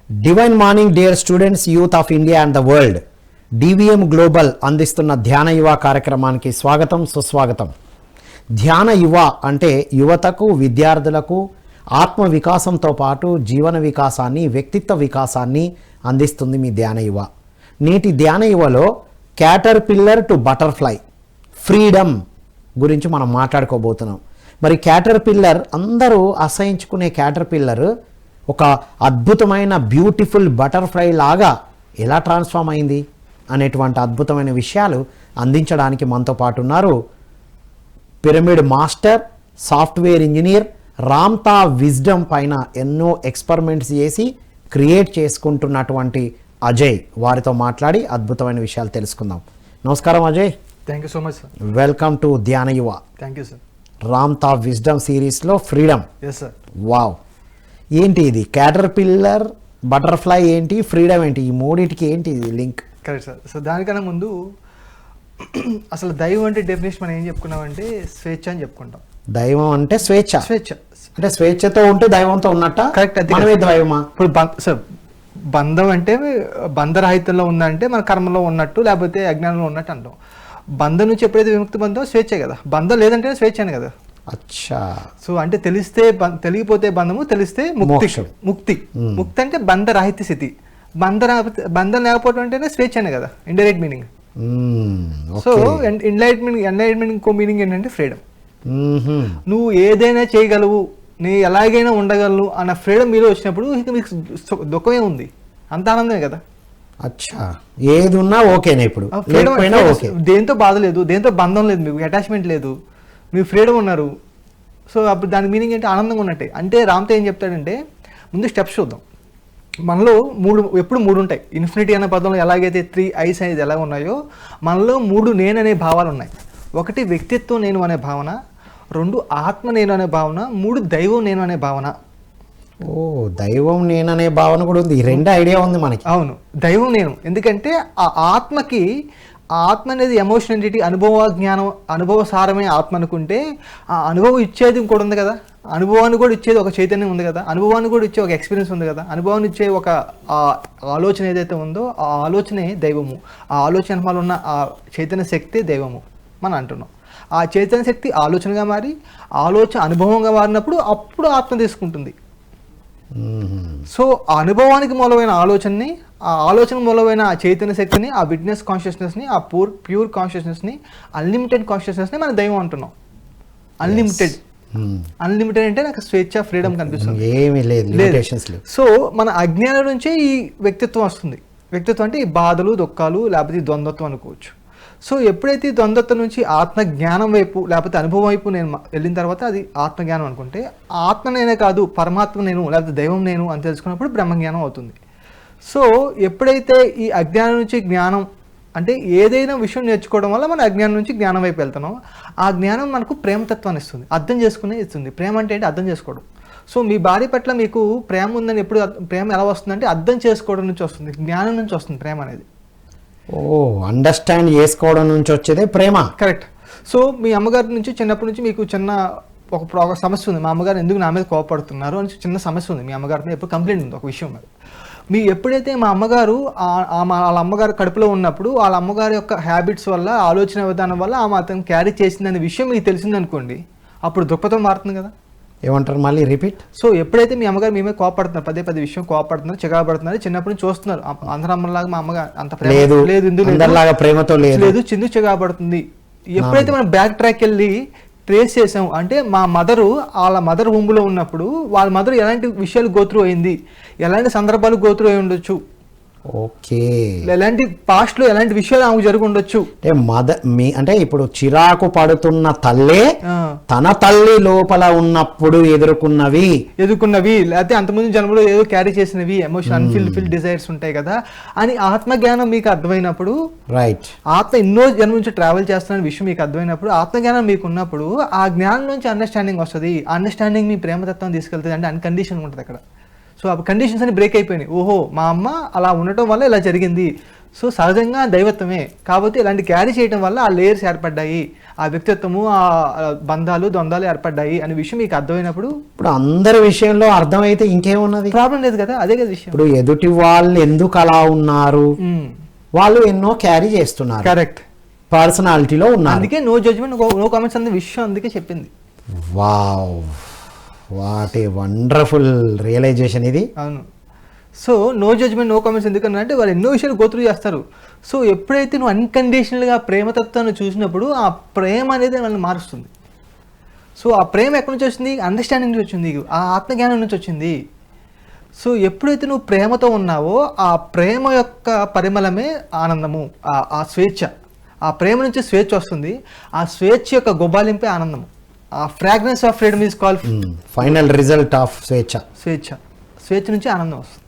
Divine morning dear students, youth of India and the world. DVM global అందిస్తున్న ధ్యాన యువ కార్యక్రమానికి స్వాగతం, సుస్వాగతం. ధ్యాన యువ అంటే యువతకు, విద్యార్థులకు ఆత్మ వికాసంతో పాటు జీవన వికాసాన్ని, వ్యక్తిత్వ వికాసాన్ని అందిస్తుంది మీ ధ్యాన యువ. నేటి ధ్యాన యువలో క్యాటర్ పిల్లర్ టు బటర్ఫ్లై ఫ్రీడమ్ గురించి మనం మాట్లాడుకోబోతున్నాం. మరి క్యాటర్ పిల్లర్, అందరూ అసహించుకునే క్యాటర్ పిల్లర్ ఒక అద్భుతమైన బ్యూటిఫుల్ బటర్ఫ్లై లాగా ఎలా ట్రాన్స్ఫామ్ అయింది అనేటువంటి అద్భుతమైన విషయాలు అందించడానికి మనతో పాటు ఉన్నారు pyramid master, software engineer, Ramtha wisdom పైన ఎన్నో ఎక్స్పెరిమెంట్స్ చేసి క్రియేట్ చేసుకుంటున్నటువంటి అజయ్. వారితో మాట్లాడి అద్భుతమైన విషయాలు తెలుసుకుందాం. నమస్కారం Ajay. Thank you so much sir. Welcome to Dhyana Yuva. Thank you sir. Ramtha wisdom సిరీస్లో ఫ్రీడమ్. Yes sir. వావ్, ఏంటి ఇది? క్యాటర్ పిల్లర్, బటర్ఫ్లై ఏంటి, ఫ్రీడమ్ ఏంటి? ఈ మూడింటికి ఏంటి లింక్? Correct sir. సో దానికన్నా ముందు అసలు దైవం అంటే డెఫినేషన్ మనం ఏం చెప్పుకున్నామంటే స్వేచ్ఛ అని చెప్పుకుంటాం. దైవం అంటే స్వేచ్ఛ. స్వేచ్ఛ అంటే స్వేచ్ఛతో ఉంటే దైవంతో ఉన్నట్ట. కరెక్ట్. మనమే దైవమా? ఇప్పుడు సార్, బంధం అంటే బంధరహితంలో ఉందంటే మన కర్మలో ఉన్నట్టు, లేకపోతే అజ్ఞానంలో ఉన్నట్టు అంటాం. బంధం నుంచి ఎప్పుడైతే విముక్తి బంధం స్వేచ్ఛే కదా. బంధం లేదంటే స్వేచ్ఛనే కదా. అచ్చా. సో అంటే తెలియపోతే బంధము, తెలిస్తే ముక్తి. ముక్తి ముక్తి అంటే బంధరహిత స్థితి. బంధం లేకపోవడం అంటేనే స్వేచ్ఛనే కదా, ఇండైరెక్ట్ మీనింగ్. సో ఎన్లైట్మెంట్ ఇంకో మీనింగ్ ఏంటంటే ఫ్రీడమ్. నువ్వు ఏదైనా చేయగలవు, నీ ఎలాగైనా ఉండగలను అన్న ఫ్రీడమ్ మీలో వచ్చినప్పుడు ఇక మీకు దుఃఖమే ఉంది, అంత ఆనందమే కదా. అచ్చా, ఏది ఉన్నా ఓకేనా? ఇప్పుడు దేంతో బాధ లేదు, దేంతో బంధం లేదు, మీకు అటాచ్మెంట్ లేదు, మీరు ఫ్రీడమ్ ఉన్నారు. సో అప్పుడు దాని మీనింగ్ ఏంటి? ఆనందంగా ఉన్నట్టే. అంటే రామ్తో ఏం చెప్తాడంటే, ముందు స్టెప్స్ చూద్దాం. మనలో ఎప్పుడు మూడు ఉంటాయి. ఇన్ఫినిటీ అనే పదంలో ఎలాగైతే 3 ఐస్ అనేది ఎలా ఉన్నాయో, మనలో 3 నేను అనే భావాలు ఉన్నాయి. 1 వ్యక్తిత్వం నేను అనే భావన, 2 ఆత్మ నేను అనే భావన, 3 దైవం నేను అనే భావన. ఓ, దైవం నేననే భావన కూడా ఉంది. 2 ఐడియా ఉంది మనకి. అవును, దైవం నేను. ఎందుకంటే ఆ ఆత్మకి, ఆత్మ అనేది ఎమోషన్ ఎంటిటీ, అనుభవ సారమే ఆత్మ అనుకుంటే, ఆ అనుభవం ఇచ్చేది ఇంకోటి ఉంది కదా. అనుభవాన్ని కూడా ఇచ్చేది ఒక చైతన్యం ఉంది కదా. అనుభవాన్ని కూడా ఇచ్చే ఒక ఎక్స్పీరియన్స్ ఉంది కదా. అనుభవాన్ని ఇచ్చే ఒక ఆలోచన ఏదైతే ఉందో, ఆ ఆలోచనే దైవము. ఆ ఆలోచన వల్ల ఉన్న ఆ చైతన్య శక్తి దైవము మనం అంటున్నాం. ఆ చైతన్య శక్తి ఆలోచనగా మారి, ఆలోచన అనుభవంగా మారినప్పుడు అప్పుడు ఆత్మ తీసుకుంటుంది. సో ఆ అనుభవానికి మూలమైన ఆలోచనని, ఆ ఆలోచన మూలమైన ఆ చైతన్య శక్తిని, ఆ విట్నెస్ కాన్షియస్నెస్ని, ఆ ప్యూర్ కాన్షియస్నెస్ని, అన్లిమిటెడ్ కాన్షియస్నెస్ని మనం దైవం అంటున్నాం. అన్లిమిటెడ్ అంటే నాకు స్వేచ్ఛ, ఫ్రీడమ్ కనిపిస్తుంది. ఏమీ లేదు. సో మన అజ్ఞానం నుంచే ఈ వ్యక్తిత్వం వస్తుంది. వ్యక్తిత్వం అంటే ఈ బాధలు, దుఃఖాలు, లేకపోతే ఈ ద్వంద్వత్వం అనుకోవచ్చు. సో ఎప్పుడైతే ఈ ద్వంద్వత్వం నుంచి ఆత్మజ్ఞానం వైపు, లేకపోతే అనుభవం వైపు నేను వెళ్ళిన తర్వాత అది ఆత్మజ్ఞానం అనుకుంటే, ఆత్మ నేనే కాదు, పరమాత్మ నేను, లేకపోతే దైవం నేను అని తెలుసుకున్నప్పుడు బ్రహ్మజ్ఞానం అవుతుంది. సో ఎప్పుడైతే ఈ అజ్ఞానం నుంచి జ్ఞానం, అంటే ఏదైనా విషయం నేర్చుకోవడం వల్ల మన అజ్ఞానం నుంచి జ్ఞానం వైపు వెళ్తున్నాం. ఆ జ్ఞానం మనకు ప్రేమతత్వాన్ని ఇస్తుంది, అర్థం చేసుకునే ఇస్తుంది. ప్రేమ అంటే ఏంటి? అర్థం చేసుకోవడం. సో మీ భార్య పట్ల మీకు ప్రేమ ఉందని ఎప్పుడు, ప్రేమ ఎలా వస్తుందంటే అర్థం చేసుకోవడం నుంచి వస్తుంది, జ్ఞానం నుంచి వస్తుంది ప్రేమ అనేది. ఓ, అండర్స్టాండ్ చేసుకోవడం నుంచి వచ్చేదే ప్రేమ. కరెక్ట్. సో మీ అమ్మగారి నుంచి చిన్నప్పటి నుంచి మీకు చిన్న ఒక సమస్య ఉంది. మా అమ్మగారు ఎందుకు నా మీద కోపడుతున్నారు అని చిన్న సమస్య ఉంది. మీ అమ్మగారితో ఎప్పుడు కంప్లైంట్ ఉంది ఒక విషయం మీద. మీ ఎప్పుడైతే మా అమ్మగారు వాళ్ళ అమ్మగారు కడుపులో ఉన్నప్పుడు వాళ్ళ అమ్మగారి యొక్క హ్యాబిట్స్ వల్ల, ఆలోచన విధానం వల్ల ఆమె అతను క్యారీ చేసిందనే విషయం మీకు తెలిసిందనుకోండి, అప్పుడు దృక్పథం మారుతుంది కదా. ఏమంటారు? మళ్ళీ రిపీట్. సో ఎప్పుడైతే మీ అమ్మగారు మేమే కోపడుతున్నారు, పదే విషయం కోపడుతున్నారు, చికాపడుతున్నారు, చిన్నప్పటి నుంచి చూస్తున్నారు, అందరూ అమ్మలాగా మా అమ్మగారు అంత ప్రేమతో లేదు, చిందు చికాపడుతుంది. ఎప్పుడైతే మనం బ్యాక్ ట్రాక్ వెళ్ళి ట్రేస్ చేసాం, అంటే మా మదరు వాళ్ళ మదర్ హోమ్లో ఉన్నప్పుడు వాళ్ళ మదర్ ఎలాంటి విషయాలు గోత్రు అయింది, ఎలాంటి సందర్భాలు గోత్రు అయి ఉండొచ్చు, ఓకే, ఎలాంటి పాస్ట్ లో ఎలాంటి విషయాలు ఆమెకు జరిగి ఉండొచ్చు. అంటే ఇప్పుడు చిరాకు పడుతున్న తల్లే తన తల్లి లోపల ఉన్నప్పుడు ఎదుర్కొన్నవి, లేకపోతే అంతకుముందు జన్మలో ఏదో క్యారీ చేసినవి, ఎమోషన్, అన్ఫిల్డ్ డిజైర్స్ ఉంటాయి కదా అని ఆత్మజ్ఞానం మీకు అర్థమైనప్పుడు, రైట్, ఆత్మ ఎన్నో జన్మ నుంచి ట్రావెల్ చేస్తున్న విషయం మీకు అర్థమైనప్పుడు, ఆత్మజ్ఞానం మీకు ఉన్నప్పుడు ఆ జ్ఞానం నుంచి అండర్స్టాండింగ్ వస్తుంది. అండర్స్టాండింగ్ మీ ప్రేమతత్వం తీసుకెళ్తుంది. అంటే అన్కండిషన్ ఉంటుంది అక్కడ. సో ఆ కండిషన్స్ అని బ్రేక్ అయిపోయినాయి. ఓహో, మా అమ్మ అలా ఉండటం వల్ల ఇలా జరిగింది. సో సహజంగా దైవత్వమే కాబట్టి ఇలాంటి క్యారీ చేయడం వల్ల ఆ లేయర్స్ ఏర్పడ్డాయి, ఆ వ్యక్తిత్వము, ఆ బంధాలు ద్వంద్వాలు ఏర్పడ్డాయి అనే విషయం మీకు అర్థమైనప్పుడు ఇప్పుడు అందరి విషయంలో అర్థమైతే ఇంకేమున్నది, ప్రాబ్లం లేదు కదా. అదే కదా విషయం. ఇప్పుడు ఎదుటి వాళ్ళు ఎందుకు అలా ఉన్నారు, వాళ్ళు ఎన్నో క్యారీ చేస్తున్నారు, కరెక్ట్, పర్సనాలిటీలో ఉన్నారు. అందుకే నో జడ్జ్మెంట్ నో కామెంట్స్ అనే విషయం అందుకే చెప్పింది. Wow, what a wonderful realisation ఇది. అవును. So no judgement no comments ఎందుకన్నా అంటే వాళ్ళు ఎన్నో విషయాలు గోత్రు చేస్తారు. సో ఎప్పుడైతే నువ్వు అన్కండిషనల్గా ప్రేమతత్వాన్ని చూసినప్పుడు ఆ ప్రేమ అనేది వాళ్ళని మారుస్తుంది. సో ఆ ప్రేమ ఎక్కడి నుంచి వచ్చింది? అండర్స్టాండింగ్ నుంచి వచ్చింది, ఆ ఆత్మజ్ఞానం నుంచి వచ్చింది. సో ఎప్పుడైతే నువ్వు ప్రేమతో ఉన్నావో ఆ ప్రేమ యొక్క పరిమళమే ఆనందము, ఆ స్వేచ్ఛ. ఆ ప్రేమ నుంచి స్వేచ్ఛ వస్తుంది, ఆ స్వేచ్ఛ యొక్క గొబ్బాలింపే ఆనందము. ఆ fragrance of freedom is called final result of స్వేచ్ఛ. స్వేచ్ఛ నుంచి ఆనందం వస్తుంది.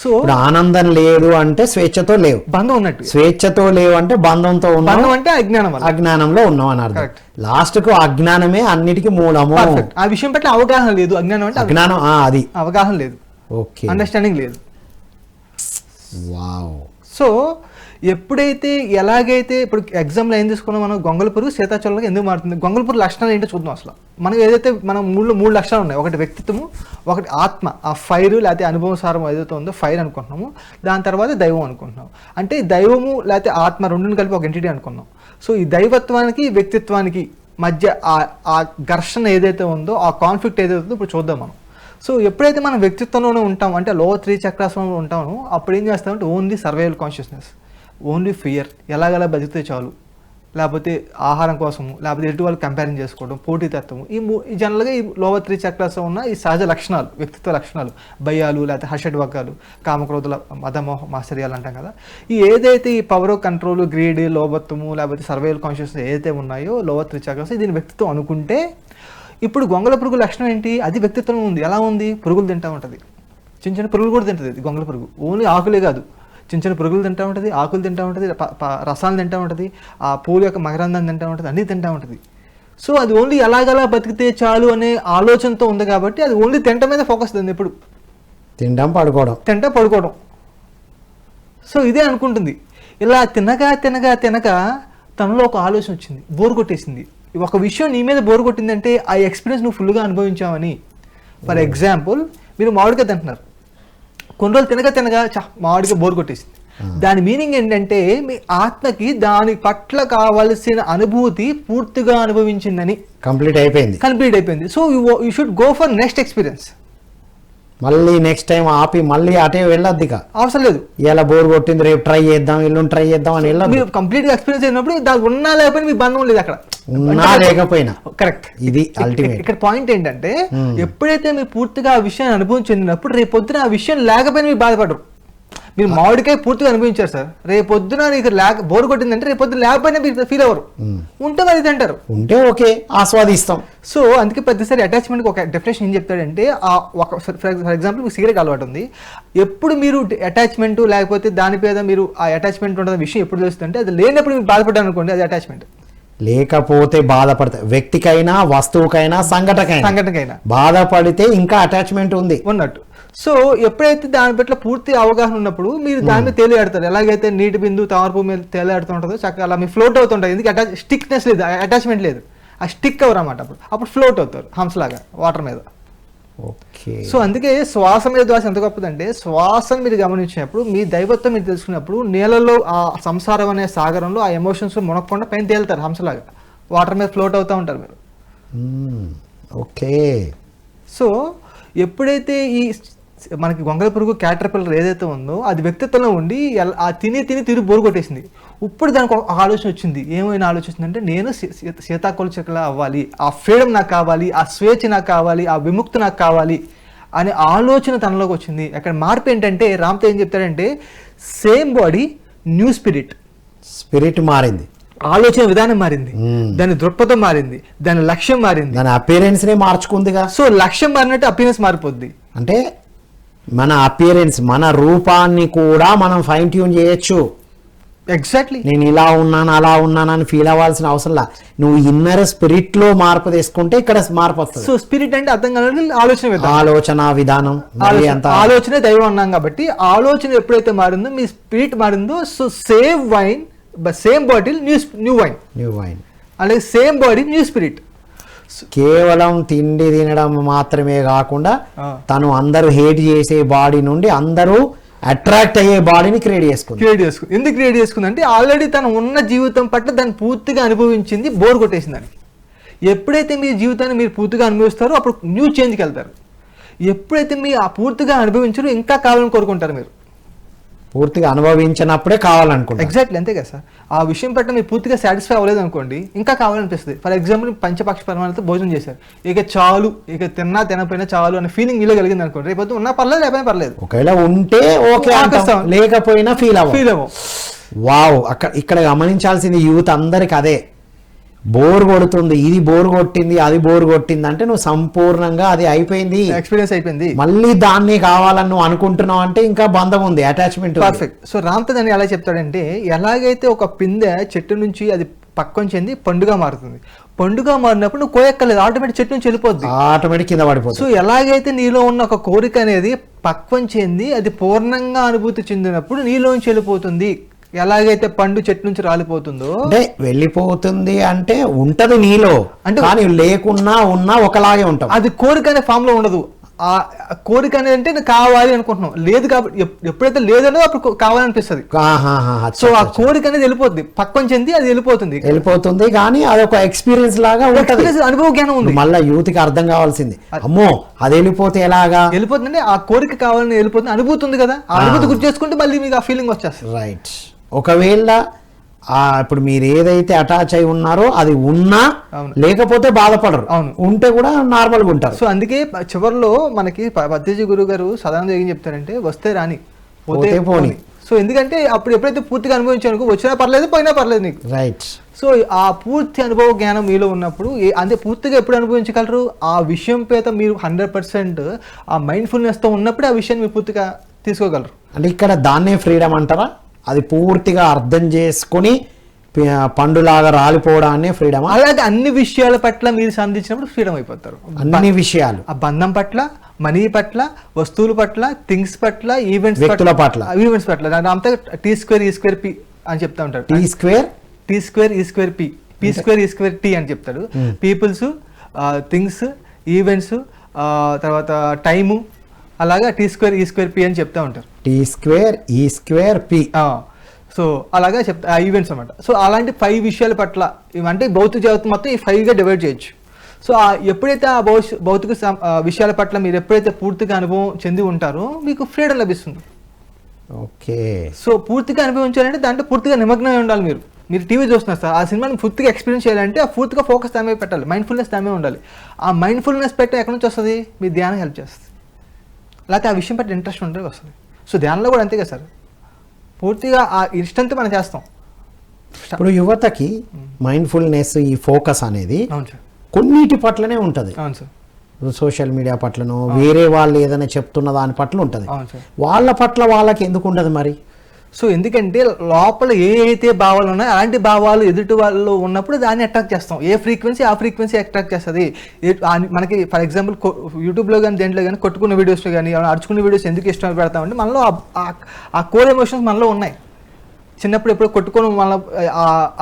సో ఇప్పుడు ఆనందం లేదు అంటే స్వేచ్ఛతో లేవు, బంధం ఉన్నట్టు. స్వేచ్ఛతో లేవు అంటే బంధంతో ఉన్నాం, బంధం అంటే అజ్ఞానం వల్ల. అజ్ఞానంలో ఉన్నాం అని అర్థం. లాస్ట్ కు అజ్ఞానమే అన్నిటికీ మూలము. ఆ విషయం పట్ల అవగాహన లేదు. అజ్ఞానం అంటే అజ్ఞానం, అది అవగాహన లేదు, ఓకే, అండర్స్టాండింగ్ లేదు. వావ్. సో ఎప్పుడైతే ఎలాగైతే ఇప్పుడు ఎగ్జామ్లో ఏం తీసుకున్నాం మనం, గొంగళ పురుగు సీతాచలంగా ఎందుకు మారుతుంది, గొంగళ పురుగు లక్షణాలు ఏంటో చూద్దాం. అసలు మనం ఏదైతే మనం మూడు లక్షణాలు ఉన్నాయి, ఒకటి వ్యక్తిత్వము, ఒకటి ఆత్మ, ఆ ఫైర్ లేకపోతే అనుభవం సారం ఏదైతే ఉందో ఫైర్ అనుకుంటున్నాము, దాని తర్వాత దైవం అనుకుంటున్నాం. అంటే దైవము లేకపోతే ఆత్మ రెండుని కలిపి ఒక ఎంటిటీ అనుకున్నాం. సో ఈ దైవత్వానికి వ్యక్తిత్వానికి మధ్య ఆ ఘర్షణ ఏదైతే ఉందో, ఆ కాన్ఫ్లిక్ట్ ఏదైతే ఉందో ఇప్పుడు చూద్దాం మనం. సో ఎప్పుడైతే మనం వ్యక్తిత్వంలోనే ఉంటాం అంటే లోవర్ 3 చక్రాసంలో ఉంటామో అప్పుడు ఏం చేస్తామంటే only survival consciousness, only fear, ఎలాగలా బతికితే చాలు, లేకపోతే ఆహారం కోసము, లేకపోతే ఎటు వాళ్ళు కంపేరింగ్ చేసుకోవడం, పోటీతత్వము, ఈ జనరల్గా ఈ లోవర్ 3 చక్రాసం ఉన్న ఈ సహజ లక్షణాలు, వ్యక్తిత్వ లక్షణాలు, భయాలు లేకపోతే హర్షడ్వర్గాలు, కామక్రోధుల మదమోహ మాశ్చర్యాలు అంటాం కదా. ఈ ఏదైతే ఈ పవర్ కంట్రోల్, గ్రీడ్, లోభత్వము లేకపోతే సర్వైవల్ కాన్షియస్నెస్ ఏదైతే ఉన్నాయో లోవర్ 3 చక్రాసం, దీని వ్యక్తిత్వం అనుకుంటే ఇప్పుడు గొంగళ పురుగు లక్షణం ఏంటి? అది వ్యక్తిత్వం ఉంది. ఎలా ఉంది? పురుగులు తింటూ ఉంటుంది, చిన్న చిన్న పురుగులు కూడా తింటుంది గొంగళ పురుగు. ఓన్లీ ఆకులే కాదు, చిన్న చిన్న పురుగులు తింటూ ఉంటుంది, ఆకులు తింటూ ఉంటుంది, రసాలు తింటూ ఉంటుంది, ఆ పూల యొక్క మకరందాన్ని తింటూ ఉంటుంది, అన్నీ తింటూ ఉంటుంది. సో అది ఓన్లీ ఎలాగలా బతికితే చాలు అనే ఆలోచనతో ఉంది కాబట్టి అది ఓన్లీ తింట మీద ఫోకస్ ఉంది. ఎప్పుడు తింటా పడుకోవడం. సో ఇదే అనుకుంటుంది. ఇలా తినగా తనలో ఒక ఆలోచన వచ్చింది, బోర్ కొట్టేసింది. ఒక విషయం నీ మీద బోర్ కొట్టిందంటే ఆ ఎక్స్పీరియన్స్ నువ్వు ఫుల్గా అనుభవించావని. ఫర్ ఎగ్జాంపుల్ మీరు మామిడికాయ తింటున్నారు, కొన్ని రోజులు తినగా మామిడికాయ బోర్ కొట్టేసింది. దాని మీనింగ్ ఏంటంటే మీ ఆత్మకి దాని పట్ల కావాల్సిన అనుభూతి పూర్తిగా అనుభవించిందని, కంప్లీట్ అయిపోయింది. So you should go for next experience. మళ్ళీ నెక్స్ట్ టైం ఆపి మళ్ళీ అటే వెళ్ళొద్దు, ఇక అవసరం లేదు. ఇలా బోర్ కొట్టింది, రేపు ట్రై చేద్దాం, ఎల్లుండి ట్రై చేద్దాం అని వెళ్ళదు. మీరు కంప్లీట్ గా ఎక్స్పీరియన్స్ అయినప్పుడు దానికి ఉన్నా లేకపోయినా మీ బంధం లేదు అక్కడ, ఉన్నా లేకపోయినా. కరెక్ట్. ఇది అల్టిమేట్. ఇక్కడ పాయింట్ ఏంటంటే ఎప్పుడైతే మీరు పూర్తిగా ఆ విషయాన్ని అనుభవం చెందినప్పుడు రేపు పొద్దున ఆ విషయం లేకపోయినా మీరు బాధపడరు. మీరు మామిడికాయ పూర్తిగా అనుభవించారు సార్, రేపు పొద్దున నీకు బోర్ కొట్టిందంటే రేపు పొద్దున లేకపోయినా మీరు ఫీల్ అవ్వరు, ఉంటే మరి తింటారు, ఉంటే ఓకే ఆస్వాదిస్తాం. సో అందుకే ప్రతిసారి అటాచ్మెంట్కి ఒక డెఫినేషన్ ఏం చెప్తాడంటే, ఫర్ ఎగ్జాంపుల్ మీకు సిగరెట్ అలవాటు ఉంది, ఎప్పుడు మీరు అటాచ్మెంట్ లేకపోతే దాని మీద మీరు ఆ అటాచ్మెంట్ ఉన్న విషయం ఎప్పుడు తెలుస్తుందంటే అది లేనప్పుడు మీరు బాధపడ్డారు అనుకోండి, అది అటాచ్మెంట్. లేకపోతే బాధపడతాయి, వ్యక్తికైనా వస్తువుకైనా సంఘటనకైనా బాధపడితే ఇంకా అటాచ్మెంట్ ఉంది ఉన్నట్టు. సో ఎప్పుడైతే దాని పట్ల పూర్తి అవగాహన ఉన్నప్పుడు మీరు దాని మీద తేలియాడతారు. ఎలాగైతే నీటి బిందు తామరపు మీద తేలియాడుతూ ఉంటుందో చక్కగా అలా మీరు ఫ్లోట్ అవుతుంటాయి. ఎందుకంటే స్టిక్నెస్ లేదు, అటాచ్మెంట్ లేదు, ఆ స్టిక్ అవరు అన్నమాట. అప్పుడు ఫ్లోట్ అవుతారు హంసలాగా వాటర్ మీద. ఓకే. సో అందుకే శ్వాస మీద శ్వాస ఎంత గొప్పదంటే, శ్వాసను మీరు గమనించినప్పుడు మీ దైవత్వం మీరు తెలుసుకున్నప్పుడు నీళ్ళలో ఆ సంసారం అనే సాగరంలో ఆ ఎమోషన్స్ మునక్కుండా పైన తేలుతారు హంసలాగా, వాటర్ మీద ఫ్లోట్ అవుతూ ఉంటారు మీరు. ఓకే. సో ఎప్పుడైతే ఈ మనకి గొంగళ పురుగు క్యాటర్పిల్లర్ ఏదైతే ఉందో అది వ్యక్తిత్వంలో ఉండి ఆ తిరిగి బోరు కొట్టేసింది. ఇప్పుడు దానికి ఒక ఆలోచన వచ్చింది. ఏమైనా ఆలోచన వచ్చిందంటే నేను సీతాకోలచిలుకలా అవ్వాలి, ఆ ఫ్రీడమ్ నాకు కావాలి, ఆ స్వేచ్ఛ నాకు కావాలి, ఆ విముక్తి నాకు కావాలి అనే ఆలోచన తనలోకి వచ్చింది. అక్కడ మార్పు ఏంటంటే రామ్తో ఏం చెప్తాడంటే, సేమ్ బాడీ న్యూ స్పిరిట్ మారింది, ఆలోచన విధానం మారింది, దాని దృక్పథం మారింది, దాని లక్ష్యం మారింది, దాని అపియరెన్స్ నే మార్చుకుందిగా. సో లక్ష్యం మారినట్టు అపియరెన్స్ మారిపోద్ది. అంటే మన అపియరెన్స్, మన రూపాన్ని కూడా మనం ఫైన్ ట్యూన్ చేయొచ్చు. ఎగ్జాక్ట్లీ. నేను ఇలా ఉన్నాను అలా ఉన్నాను అని ఫీల్ అవ్వాల్సిన అవసరం లా. నువ్వు ఇన్నర్ స్పిరిట్ లో మార్పు తీసుకుంటే ఇక్కడ మార్పు వస్తుంది. సో స్పిరిట్ అంటే అర్థం కాదు, ఆలోచన విధానం, ఆలోచన దైవం అన్నాం కాబట్టి ఆలోచన ఎప్పుడైతే మారిందో మీ స్పిరిట్ మారిందో, so same wine same bottle new wine అలాగే సేమ్ బాడీ న్యూ స్పిరిట్. కేవలం తిండి తినడం మాత్రమే కాకుండా తను అందరూ హేట్ చేసే బాడీ నుండి అందరూ అట్రాక్ట్ అయ్యే బాడీని క్రియేట్ చేసుకుంది. ఎందుకు క్రియేట్ చేసుకుంది అంటే ఆల్రెడీ తను ఉన్న జీవితం పట్ల దాన్ని పూర్తిగా అనుభవించింది, బోర్ కొట్టేసిందని. ఎప్పుడైతే మీ జీవితాన్ని మీరు పూర్తిగా అనుభవిస్తారో అప్పుడు న్యూ చేంజ్కి వెళ్తారు. ఎప్పుడైతే మీరు ఆ పూర్తిగా అనుభవించారో ఇంకా కావాలని కోరుకుంటారు. మీరు పూర్తిగా అనుభవించినప్పుడే కావాలనుకుంటారు. ఎగ్జాక్ట్లీ అంతే కదా సార్. ఆ విషయం పట్ల మీరు పూర్తిగా సాటిస్ఫై అవ్వలేదు అనుకోండి, ఇంకా కావాలనిపిస్తుంది. ఫర్ ఎగ్జాంపుల్ పంచపక్ష పరిమాణాలతో భోజనం చేశారు, ఇక చాలు, ఇక తిన్నా తినపోయినా చాలు అనే ఫీలింగ్ మీలో కలిగింది అనుకోండి, రేపు ఉన్నా పర్లేదు లేకపోయినా పర్లేదు. ఒకవేళ ఉంటే ఓకే, లేకపోయినా ఫీల్ అవ్వం. వావ్. ఇక్కడ గమనించాల్సింది యూత్ అందరికి అదే. బోర్ కొడుతుంది, ఇది బోర్ కొట్టింది, అది బోర్ కొట్టింది అంటే నువ్వు సంపూర్ణంగా అది అయిపోయింది, ఎక్స్పీరియన్స్ అయిపోయింది, మళ్ళీ దాన్ని కావాలని నువ్వు అనుకుంటున్నావు అంటే ఇంకా బంధం ఉంది, అటాచ్మెంట్. పర్ఫెక్ట్. సో రామ్తదని ఎలా చెప్తాడంటే, ఎలాగైతే ఒక పిందె చెట్టు నుంచి అది పక్కన చెంది పండుగ మారుతుంది, పండుగ మారినప్పుడు నువ్వు కోయక్కర్లేదు, ఆటోమేటిక్ చెట్టు నుంచి వెళ్ళిపోద్ది, ఆటోమేటిక్ కింద పడిపోతుంది. సో ఎలాగైతే నీలో ఉన్న ఒక కోరిక అనేది పక్వం చెంది అది పూర్ణంగా అనుభూతి చెందినప్పుడు నీలోంచి వెళ్ళిపోతుంది. ఎలాగైతే పండు చెట్టు నుంచి రాలిపోతుందో, అంటే వెళ్ళిపోతుంది అంటే ఉంటది నీలో, అంటే కానీ లేకున్నా ఉన్నా ఒకలాగే ఉంటాం. అది కోరిక అనే ఫామ్ లో ఉండదు. ఆ కోరిక అనేది అంటే నేను కావాలి అనుకుంటున్నాం, లేదు కాబట్టి ఎప్పుడైతే లేదనో అప్పుడు కావాలనిపిస్తుంది. సో ఆ కోరిక అనేది వెళ్ళిపోతుంది, పక్కన చెంది అది వెళ్ళిపోతుంది కానీ అది ఒక ఎక్స్పీరియన్స్ లాగా ఉంటుంది, అనుభవ జ్ఞానం ఉంది. మళ్ళీ యూత్ కి అర్థం కావాల్సింది, అమ్మో అది వెళ్ళిపోతే ఎలాగా వెళ్ళిపోతుందంటే ఆ కోరిక కావాలని వెళ్ళిపోతుంది, అనుభూతి ఉంది కదా, ఆ అనుభూతి గుర్తు చేసుకుంటే మళ్ళీ మీకు ఆ ఫీలింగ్ వచ్చేస్తుంది. రైట్. ఒకవేళ ఇప్పుడు మీరు ఏదైతే అటాచ్ అయి ఉన్నారో అది ఉన్నా లేకపోతే బాధపడరు, ఉంటే కూడా నార్మల్గా ఉంటారు. సో అందుకే చివరిలో మనకి పత్రిజీ గురువు గారు సాధారణంగా ఏం చెప్తారంటే, వస్తే రాని పోతే పోని. సో ఎందుకంటే అప్పుడు ఎప్పుడైతే పూర్తిగా అనుభవించానుకో, వచ్చినా పర్లేదు పోయినా పర్లేదు నీకు. రైట్. సో ఆ పూర్తి అనుభవ జ్ఞానం మీలో ఉన్నప్పుడు అంటే పూర్తిగా ఎప్పుడు అనుభవించగలరు, ఆ విషయం పేద మీరు 100% ఆ మైండ్ఫుల్నెస్తో ఉన్నప్పుడు ఆ విషయాన్ని మీరు పూర్తిగా తీసుకోగలరు. అంటే ఇక్కడ దాన్నే ఫ్రీడమ్ అంటారా? అది పూర్తిగా అర్థం చేసుకుని పండులాగా రాలిపోవడాన్ని ఫ్రీడమ్. అలాగే అన్ని విషయాల పట్ల మీరు సంధించినప్పుడు ఫ్రీడమ్ అయిపోతారు. అన్ని విషయాలు, ఆ బంధం పట్ల, మనీ పట్ల, వస్తువుల పట్ల, థింగ్స్ పట్ల, ఈవెంట్స్ పట్ల అంతా T2 P అని చెప్తా ఉంటారు. T2 P అని చెప్తాడు. పీపుల్స్, థింగ్స్, ఈవెంట్స్, తర్వాత టైము, అలాగా T2 P అని చెప్తా ఉంటారు. T2 P. సో అలాగా చెప్తా ఈవెంట్స్ అనమాట. సో అలాంటి 5 విషయాల పట్ల, అంటే భౌతిక జగత్తు మొత్తం ఈ 5గా డివైడ్ చేయొచ్చు. సో ఎప్పుడైతే ఆ భౌతిక విషయాల పట్ల మీరు ఎప్పుడైతే పూర్తిగా అనుభవం చెంది ఉంటారో మీకు ఫ్రీడమ్ లభిస్తుంది. ఓకే. సో పూర్తిగా అనుభవించాలంటే దాంట్లో పూర్తిగా నిమగ్నమై ఉండాలి. మీరు టీవీ చూస్తున్నారు సార్, ఆ సినిమాని పూర్తిగా ఎక్స్పీరియన్స్ చేయాలంటే ఆ పూర్తిగా ఫోకస్ దామే పెట్టాలి, మైండ్ఫుల్నెస్ దామే ఉండాలి. ఆ మైండ్ఫుల్నెస్ పెట్టే ఎక్కడి నుంచి వస్తుంది, మీ ధ్యానం హెల్ప్ చేస్తుంది, లేకపోతే ఆ విషయం పట్ల ఇంట్రెస్ట్ ఉంటే వస్తుంది. సో ధ్యానంలో కూడా అంతే కదా సార్, పూర్తిగా ఆ ఇష్టంతో మనం చేస్తాం. ఇప్పుడు యువతకి మైండ్ఫుల్నెస్, ఈ ఫోకస్ అనేది కొన్నిటి పట్లనే ఉంటుంది. అవును సార్. సోషల్ మీడియా పట్లను, వేరే వాళ్ళు ఏదైనా చెప్తున్న దాని పట్ల ఉంటుంది. వాళ్ళ పట్ల వాళ్ళకి ఎందుకు ఉండదు మరి? సో ఎందుకంటే లోపల ఏ అయితే భావాలు ఉన్నాయో అలాంటి భావాలు ఎదుటి వాళ్ళు ఉన్నప్పుడు దాన్ని అట్రాక్ట్ చేస్తాం. ఏ ఫ్రీక్వెన్సీ ఆ ఫ్రీక్వెన్సీ అట్రాక్ట్ చేస్తుంది. మనకి ఫర్ ఎగ్జాంపుల్ యూట్యూబ్లో కానీ దేంట్లో కానీ కొట్టుకున్న వీడియోస్లో కానీ అరుచుకున్న వీడియోస్ ఎందుకు ఇష్టం పెడతామంటే మనలో ఆ కోర్ ఎమోషన్స్ మనలో ఉన్నాయి. చిన్నప్పుడు ఎప్పుడు కొట్టుకొని మన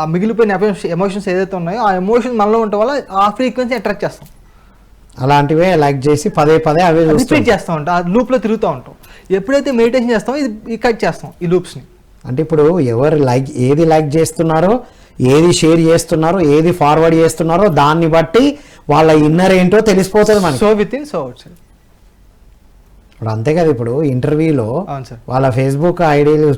ఆ మిగిలిపోయిన ఎమోషన్స్ ఏదైతే ఉన్నాయో ఆ ఎమోషన్ మనలో ఉండటం వల్ల ఆ ఫ్రీక్వెన్సీ అట్రాక్ట్ చేస్తాం. అలాంటివే లైక్ చేసి పదే అవే రిపీట్ చేస్తూ ఉంటాం, ఆ లూప్లో తిరుగుతూ ఉంటాం. ఎప్పుడైతే మెడిటేషన్ చేస్తామో ఇది కట్ చేస్తాం ఈ లూప్స్ని. అంటే ఇప్పుడు ఎవరు ఏది లైక్ చేస్తున్నారో, ఏది షేర్ చేస్తున్నారో, ఏది ఫార్వర్డ్ చేస్తున్నారో దాన్ని బట్టి వాళ్ళ ఇన్నర్ ఏంటో తెలిసిపోతుంది మనకి. So with in so out side. ఇప్పుడు అంతే కదా, ఇప్పుడు ఇంటర్వ్యూలో వాళ్ళ ఫేస్బుక్ ఐడీలు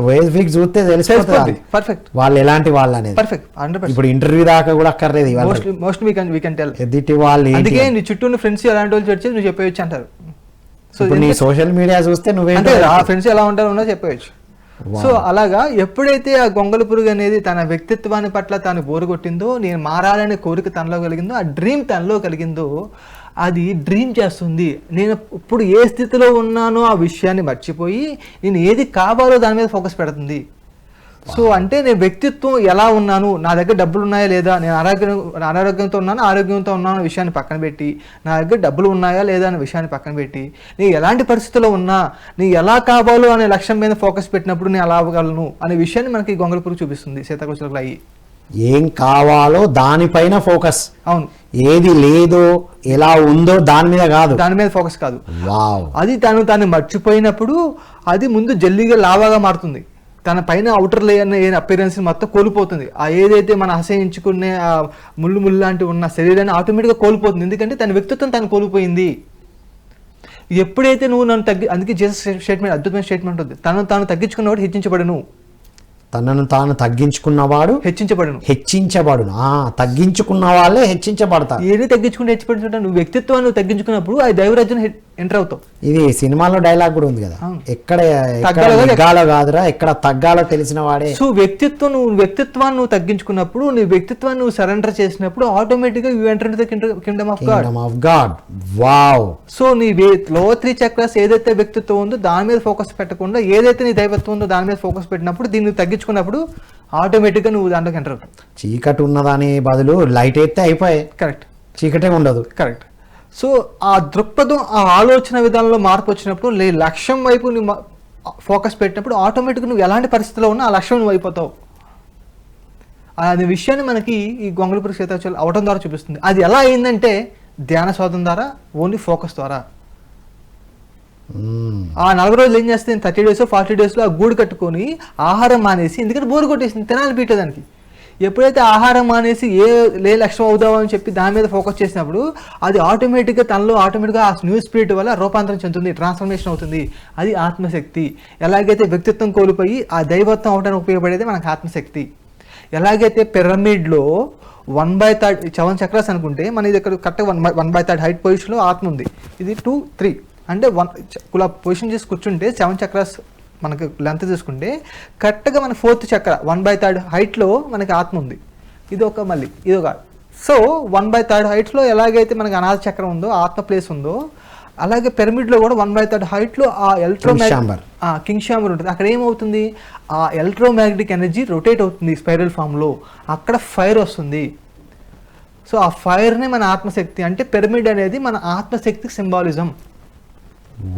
ఫేస్బుక్ చూస్తే తెలిసిపోతుంది పర్ఫెక్ట్ వాళ్ళు ఎలాంటి వాళ్ళు అనేది. పర్ఫెక్ట్. ఇప్పుడు ఇంటర్వ్యూ దాకా కూడా అక్కర్లేదు, ఎదుటి వాళ్ళు. అందుకే నీ చుట్టూ ఫ్రెండ్స్ ఎలాంటి వాళ్ళు వచ్చి నువ్వు చెప్పేయచ్చు అంటారు. సో నీ సోషల్ మీడియా చూస్తే నువ్వే ఆ ఫ్రెండ్స్ ఎలా ఉంటారో చెప్పేయచ్చు. సో అలాగా ఎప్పుడైతే ఆ గొంగళ పురుగు అనేది తన వ్యక్తిత్వాన్ని పట్ల తాను బోరుగొట్టిందో, నేను మారాలనే కోరిక తనలో కలిగిందో, ఆ డ్రీమ్ తనలో కలిగిందో, అది డ్రీమ్ చేస్తుంది. నేను ఇప్పుడు ఏ స్థితిలో ఉన్నానో ఆ విషయాన్ని మర్చిపోయి నేను ఏది కావాలో దాని మీద ఫోకస్ పెడుతుంది. సో అంటే నేను వ్యక్తిత్వం ఎలా ఉన్నాను, నా దగ్గర డబ్బులు ఉన్నాయా లేదా, నేను అనారోగ్యంతో ఉన్నాను ఆరోగ్యంతో ఉన్నాను అనే విషయాన్ని పక్కన పెట్టి, నా దగ్గర డబ్బులు ఉన్నాయా లేదా అనే విషయాన్ని పక్కన పెట్టి, నేను ఎలాంటి పరిస్థితుల్లో ఉన్నా, నేను ఎలా కావాలో అనే లక్ష్యం మీద ఫోకస్ పెట్టినప్పుడు నేను ఎలా అవ్వగలను అనే విషయాన్ని మనకి గొంగళి పురుగు చూపిస్తుంది సీతాకోచలకు అయ్యి. ఏం కావాలో దానిపైన ఫోకస్, అవును, ఏది లేదో ఎలా ఉందో దాని మీద కాదు, దాని మీద ఫోకస్ కాదు. వావ్. అది తను మర్చిపోయినప్పుడు అది ముందు జల్లీగా లావాగా మారుతుంది. తన పైన అవుటర్ లేయర్ అపిరెన్స్ మొత్తం కోల్పోతుంది. ఆ ఏదైతే మనం అసహించుకునే ఆ ముళ్ళు లాంటివి ఉన్న శరీరాన్ని ఆటోమేటిక్గా కోల్పోతుంది. ఎందుకంటే తన వ్యక్తిత్వం తను కోల్పోయింది. ఎప్పుడైతే నువ్వు నన్ను అందుకే జీసస్ స్టేట్మెంట్ అద్భుతమైన స్టేట్మెంట్ ఉంది, తాను తగ్గించుకున్నవాడు హెచ్చించబడను, తనను తాను తగ్గించుకున్నవాడు హెచ్చించబడును. తగ్గించుకున్న వాళ్ళే హెచ్చించబడతారు. ఏది తగ్గించుకుంటే హెచ్చించబడుతుంటా, నువ్వు వ్యక్తిత్వాన్ని తగ్గించుకున్నప్పుడు ఆ దైవరాజ్యం ఎంటర్ అవుతావు. ఇది సినిమాలో డైలాగ్ కూడా ఉంది కదా, ఎక్కడ తగ్గాలో కాదురా ఎక్కడ తగ్గాలో తెలిసిన వాడే. సో నువ్వు వ్యక్తిత్వాన్ని తగ్గించుకున్నప్పుడు, నీ వ్యక్తిత్వాన్ని నువ్వు సరెండర్ చేసినప్పుడు ఆటోమేటిక్గా you enter into the Kingdom of God. Wow. So నీ లోవర్ 3 చక్రాస్ ఏదైతే వ్యక్తిత్వం ఉందో దాని మీద ఫోకస్ పెట్టకుండా, ఏదైతే నీ దైవత్వం ఉందో దాని మీద ఫోకస్ పెట్టినప్పుడు, దీన్ని తగ్గించుకున్నప్పుడు ఆటోమేటిక్గా నువ్వు దాంట్లోకి ఎంటర్ అవుతావు. చీకటి ఉన్నదాని బదులు లైట్ అయితే అయిపోయాయి. కరెక్ట్. చీకటే ఉండదు. కరెక్ట్. సో ఆ దృక్పథం, ఆ ఆలోచన విధానంలో మార్పు వచ్చినప్పుడు, లక్ష్యం వైపు నువ్వు ఫోకస్ పెట్టినప్పుడు ఆటోమేటిక్గా నువ్వు ఎలాంటి పరిస్థితిలో ఉన్నా ఆ లక్ష్యం నువ్వు అయిపోతావు. అనే విషయాన్ని మనకి ఈ గొంగళి పురుగు సీతాకోచలు అవటం ద్వారా చూపిస్తుంది. అది ఎలా అయిందంటే ధ్యాన సాధన ద్వారా, ఓన్లీ ఫోకస్ ద్వారా. ఆ 40 రోజులు ఏం చేస్తే 30 days 40 daysలో ఆ గూడు కట్టుకొని ఆహారం మానేసి, ఎందుకంటే బోరు కొట్టేసింది, తినాలి పీటేదానికి. ఎప్పుడైతే ఆహారం మానేసి లక్ష్యం అవుదామని చెప్పి దాని మీద ఫోకస్ చేసినప్పుడు అది ఆటోమేటిక్గా తనలో ఆటోమేటిక్గా ఆ న్యూ స్పిరిట్ వల్ల రూపాంతరం చెందుతుంది, ట్రాన్స్ఫర్మేషన్ అవుతుంది. అది ఆత్మశక్తి. ఎలాగైతే వ్యక్తిత్వం కోల్పోయి ఆ దైవత్వం అవడానికి ఉపయోగపడేది మనకు ఆత్మశక్తి. ఎలాగైతే పిరమిడ్లో 1/3 7 చక్రాస్ అనుకుంటే మన ఇది ఇక్కడ కరెక్ట్గా 1/3 హైట్ పొజిషన్లో ఆత్మ ఉంది. ఇది 2 3 అంటే ఇలా పొజిషన్ చేసి కూర్చుంటే 7 చక్రాస్ మనకు లెంత్ తీసుకుంటే కరెక్ట్గా మన 4th చక్ర 1/3 హైట్లో మనకి ఆత్మ ఉంది. ఇది ఒక సో 1/3 హైట్లో ఎలాగైతే మనకి అనాథ చక్రం ఉందో, ఆత్మ ప్లేస్ ఉందో, అలాగే పిరమిడ్లో కూడా 1/3 హైట్లో ఆ కింగ్ ఛాంబర్ ఉంటుంది. అక్కడ ఏమవుతుంది, ఆ ఎలక్ట్రోమాగ్నెటిక్ ఎనర్జీ రొటేట్ అవుతుంది స్పైరల్ ఫామ్లో. అక్కడ ఫైర్ వస్తుంది. సో ఆ ఫైర్నే మన ఆత్మశక్తి అంటే, పిరమిడ్ అనేది మన ఆత్మశక్తికి సింబాలిజం.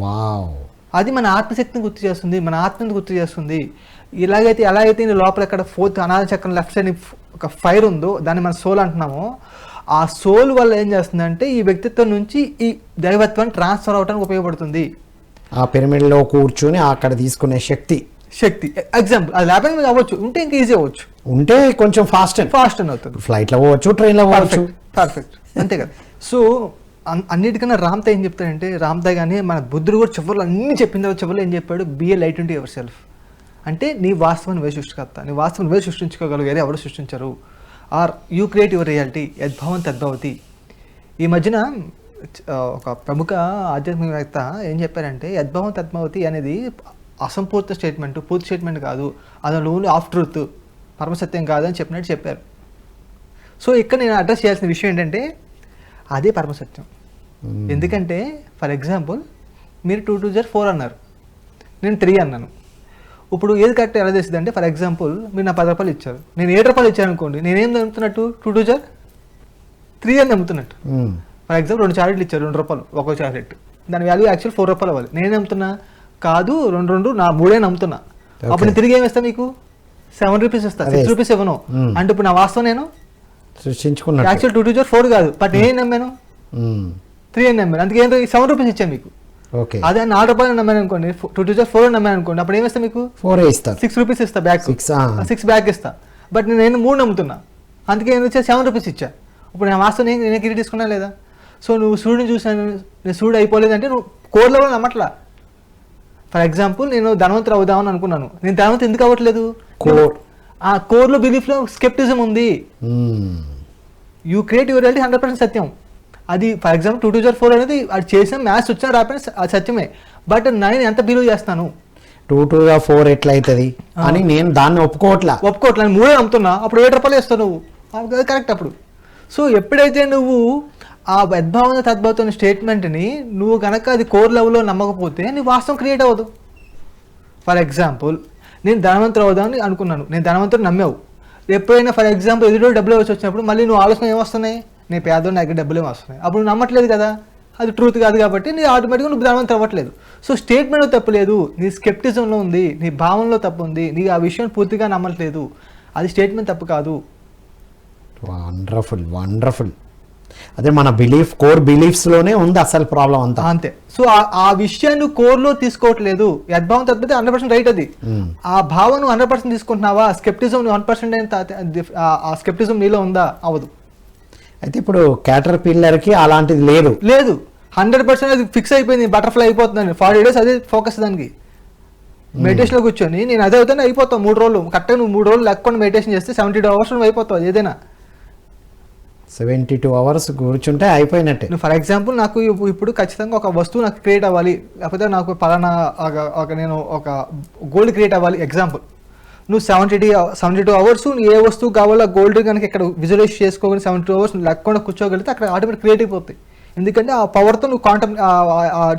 వావ్. అది మన ఆత్మశక్తిని గుర్తు చేస్తుంది, మన ఆత్మని గుర్తు చేస్తుంది. ఎలా అయితే లోపల ఇక్కడ 4th అనాథ చక్రం లెఫ్ట్ సైడ్ ఒక ఫైర్ ఉందో, దాన్ని మన సోల్ అంటున్నామో, ఆ సోల్ వల్ల ఏం చేస్తుందంటే ఈ వ్యక్తిత్వం నుంచి ఈ దైవత్వాన్ని ట్రాన్స్ఫర్ అవడానికి ఉపయోగపడుతుంది. ఆ పిరమిడ్లో కూర్చొని అక్కడ తీసుకునే శక్తి. ఎగ్జాంపుల్ అది లేకపోతే అవ్వచ్చు, ఉంటే ఇంకా ఈజీ అవ్వచ్చు, ఉంటే కొంచెం ఫాస్ట్ అవుతుంది. ఫ్లైట్లో పోవచ్చు, ట్రైన్లో పోవచ్చు. పర్ఫెక్ట్ అంతే కదా. సో అన్నిటికన్నా రామ్తా ఏం చెప్తాడంటే, రామ్తా కానీ మన బుద్ధుడు కూడా చివరిలో అన్ని చెప్పిన తర్వాత చివరిలో ఏం చెప్పాడు, be a light into yourself. అంటే నీ వాస్తవం నువ్వే సృష్టికర్త, నీ వాస్తవం నువ్వే సృష్టించుకోగలవు, వేరే ఎవరు సృష్టించరు. Are you create your reality, యద్భవం తద్భవతి. ఈ మధ్యన ఒక ప్రముఖ ఆధ్యాత్మికవేత్త ఏం చెప్పారంటే, యద్భవం తద్భవతి అనేది అసంపూర్తి స్టేట్మెంట్, పూర్తి స్టేట్మెంట్ కాదు, అది ఓన్లీ ఆఫ్ ట్రూత్, పరమసత్యం కాదని చెప్పినట్టు చెప్పారు. సో ఇక్కడ నేను అడ్రస్ చేయాల్సిన విషయం ఏంటంటే, అదే పరమసత్యం. ఎందుకంటే ఫర్ ఎగ్జాంపుల్ మీరు 2 2 4 అన్నారు, నేను 3 అన్నాను. ఇప్పుడు ఏది కరెక్ట్ ఎలా తెలిసింది అంటే, ఫర్ ఎగ్జాంపుల్ మీరు నా 10 రూపాయలు ఇచ్చారు, నేను 7 రూపాయలు ఇచ్చాను అనుకోండి, నేనేం నమ్ముతున్నట్టు 2 2 3 అని నమ్ముతున్నట్టు. ఫర్ ఎగ్జాంపుల్ 2 చాక్లెట్లు ఇచ్చారు, 2 రూపాయలు ఒక్కో చాక్లెట్, దాని వాల్యూ యాక్చువల్ 4 రూపాయలు అవ్వాలి. నేను నమ్ముతున్నా కాదు, 2 నా 3 నమ్ముతున్నా. అప్పుడు నేను తిరిగి ఏమి ఇస్తాను, మీకు 7 రూపీస్ ఇస్తాను, 6 రూపీస్ ఇవ్వను. అంటే ఇప్పుడు నా వాస్తవం నేను సృష్టించుకున్నా. యాక్చువల్ 2 2 4 కాదు, బట్ నేను నమ్మాను 3 అని నమ్మాను, అందుకే 7 రూపీస్ ఇచ్చాను మీకు. అదే 4 రూపాయలు నమ్మాను అనుకోండి, 2 2 4 నమ్మాను అనుకోండి, అప్పుడు ఏమిస్తా మీకు 4 ఇస్తా, 6 రూపీస్ ఇస్తా, బ్యాక్ 6 బ్యాక్ ఇస్తా. బట్ నేను 3 నమ్ముతున్నా, అందుకే నేను వచ్చా 7 రూపీస్ ఇచ్చా. ఇప్పుడు నా వాస్తవం నేనే గిరి తీసుకున్నా లేదా? సో నువ్వు సూర్యుని చూసాను, నేను సూర్యుడు అయిపోలేదంటే నువ్వు కోర్లో కూడా నమ్మట్లా. ఫర్ ఎగ్జాంపుల్ నేను ధనవంతులు అవుదామని అనుకున్నాను, నేను ధనవంతులు ఎందుకు అవ్వట్లేదు? ఆ కోర్లో బిలీఫ్లో స్కెప్టిజం ఉంది. యూ క్రియేట్ యువర్ రియాలిటీ 100% సత్యం. అది ఫర్ ఎగ్జాంపుల్ 2 2 4 అనేది అది చేసాం, మ్యాథ్స్ వచ్చినా రాకపోయినా అది సత్యమే. బట్ నేను ఎంత బిలీవ్ చేస్తాను, 2 2 4 ఎట్లా అవుతుంది అని నేను దాన్ని ఒప్పుకోవట్లా, నేను 3 నమ్ముతున్నా. అప్పుడు 7 రూపాయలు ఇస్తావు నువ్వు, అది కరెక్ట్. అప్పుడు సో ఎప్పుడైతే నువ్వు ఆ యద్భావన తద్భవత స్టేట్మెంట్ని నువ్వు కనుక అది కోర్ లెవెల్లో నమ్మకపోతే నీ వాస్తవం క్రియేట్ అవ్వదు. ఫర్ ఎగ్జాంపుల్ నేను ధనవంతుడు అవుదామని అనుకున్నాను, నేను ధనవంతుడు నమ్మావు. ఎప్పుడైనా ఫర్ ఎగ్జాంపుల్ ఎదురు డబ్బులు వచ్చినప్పుడు మళ్ళీ నువ్వు ఆలోచన ఏమొస్తున్నాయి, నేను పేదోడు నాకు డబ్బులు ఏమి వస్తున్నాయి, అప్పుడు నువ్వు నమ్మట్లేదు కదా, అది ట్రూత్ కాదు కాబట్టి నీ ఆటోమేటిక్గా నువ్వు ధనవంతుడు అవ్వట్లేదు. సో స్టేట్మెంట్లో తప్పు లేదు, నీ స్కెప్టిజంలో ఉంది, నీ భావనలో తప్పు ఉంది, నీ ఆ విషయం పూర్తిగా నమ్మట్లేదు, అది స్టేట్మెంట్ తప్పు కాదు. Wonderful wonderful. అదే మన కోర్ బిలీఫ్స్లోనే ఉంది అసలు ప్రాబ్లం అంతా. అంతే. సో ఆ విషయాన్ని కోర్లో తీసుకోవట్లేదు. యద్భావం తప్పితే 100% రైట్ అది. ఆ భావన 100% తీసుకుంటున్నావా, స్కెప్టిజం 1% ఆ స్కెప్టిజం నీలో ఉందా, అవ్వదు. అయితే ఇప్పుడు క్యాటర్ పిల్లర్కి అలాంటిది లేదు. 100% అది ఫిక్స్ అయిపోయింది, బటర్ఫ్లై అయిపోతుందండి. 40 days అదే ఫోకస్ దానికి. మెడిటేషన్లో కూర్చొని నేను అదే అవుతానే అయిపోతావు 3 రోజులు. కరెక్ట్గా నువ్వు 3 రోజులు లేకుండా మెడిటేషన్ చేస్తే 72 hours నువ్వు అయిపోతావు ఏదైనా. 72 hours కూర్చుంటే అయిపోయినట్టే. నువ్వు ఫర్ ఎగ్జాంపుల్ నాకు ఇప్పుడు ఖచ్చితంగా ఒక వస్తువు నాకు క్రియేట్ అవ్వాలి, లేకపోతే నాకు పలానా నేను ఒక గోల్డ్ క్రియేట్ అవ్వాలి ఎగ్జాంపుల్. నువ్వు 72 hours ఏ వస్తువు కావాలో గోల్డ్ కనుక ఇక్కడ విజువలైజ్ చేసుకోగలి 72 hours లేకుండా కూర్చోగలిగితే అక్కడ ఆటోమేటిక్ క్రియేట్ అయిపోతుంది. ఎందుకంటే ఆ పవర్తో నువ్వు